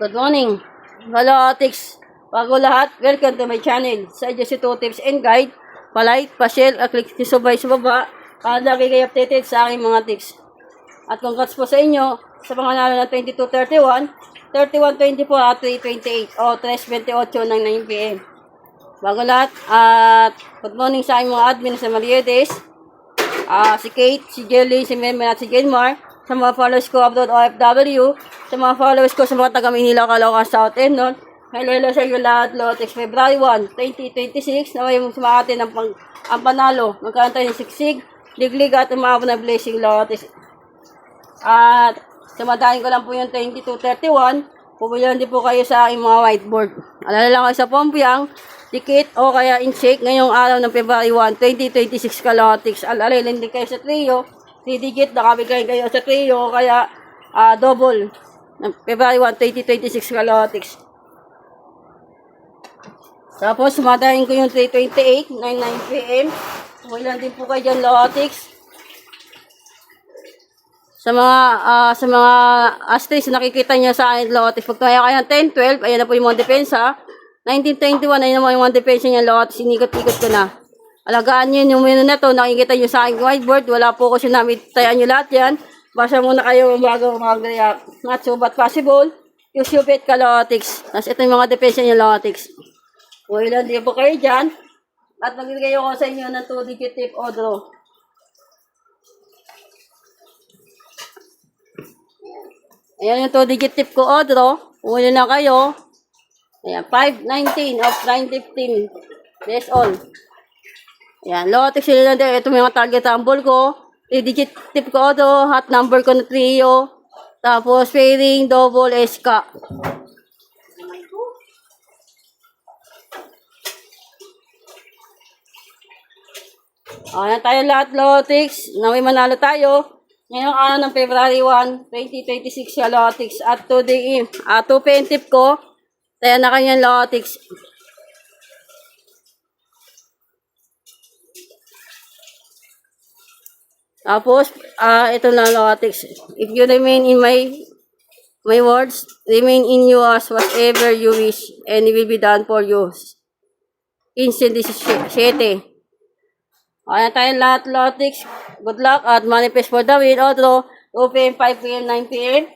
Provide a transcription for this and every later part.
Good morning. Hello, Atics. Bago lahat, welcome to my channel. Sa si 2 tips and guide. Pa-like, pa-share, at click si subay sa baba para lagi kayo updated sa aking mga tips. At congrats po sa inyo sa mga nalo ng 22-31, 31-24 at 3-28 o 3-28 ng 9pm. Bago lahat, at good morning sa aking mga admin sa Marietes, si Kate, si Jelly, si Memel at si Genmar, sa mga followers ko abroad OFW, sa mga followers ko sa mga taga Manila, Caloocan, South and North. Hello sa inyo lahat, Lotex February 1, 2026, na may sumakatin ang panalo. Magkaroon tayo ng siksig, liglig at umabot na blessing, Lotex. At samadahin ko lang po yung 22-31, pupulihan din po kayo sa aking mga whiteboard. Alala lang kayo sa Pompiang, dikit o kaya in shake ngayong araw ng February 1, 2026 Lotex. Alalin din kayo sa trio, 3 digit, nakabigay kayo sa trio o kaya double ng February 1, 2026 Lotex. Tapos, sumadahin ko yung 328, 9pm. Wala din po kayo dyan, Lotex. Sa mga asterisk, nakikita nyo sa akin, Lotex. Pag tumaya kayo ng 10-12, ayan na po yung mga depensa. 1921, ayan naman yung mga depensa niya, Lotex. Inikot-ikot ko na. Alagaan nyo yung menu na to. Nakikita nyo sa aking whiteboard. Wala po ko sinamit. Tayaan nyo lahat yan. Basa muna kayo bago mag-react. Not so but possible. Use your bet ka, Lotex. Tapos ito yung mga depensa niya, Lotex. Wala din po kayo dyan. At magbibigay ako sa inyo ng 2-digit tip o draw. Ayan yung 2-digit tip ko o draw. Wala na kayo. Ayan, 5-19 of 9-15. That's all. Ayan, Lotex sila lang din. Ito yung mga target sample ko. 3-digit tip ko o draw. Hot number ko na trio. Tapos pairing, double, SK. Ayan tayo lahat, Lotex. Naway manalo tayo. Ngayong araw ng February 1, 2026 siya, Lotex. At 2pm tip ko. Tayo na kanyan, Lotex. Tapos, ito na, Lotex. If you remain in my words, remain in you as whatever you wish, and it will be done for you. 15-17. Ayan tayo lahat, Lotex. Good luck at manifest for the win. Otro, 2pm, 5pm, 9pm.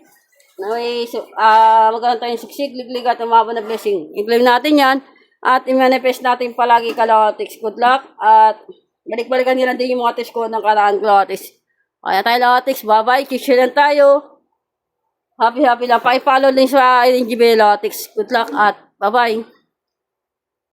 Magkaroon tayo ng siksik, liglig at umabot na blessing. I-claim natin yan at i-manifest natin palagi ka, Lotex. Good luck at balik-balikan nila din yung mga test ko ng karaan, Lotex. Ayan tayo, Lotex. Bye-bye. Kiss lang tayo. Happy lang. Pa-follow din sa INGB, Lotex. Good luck at bye-bye.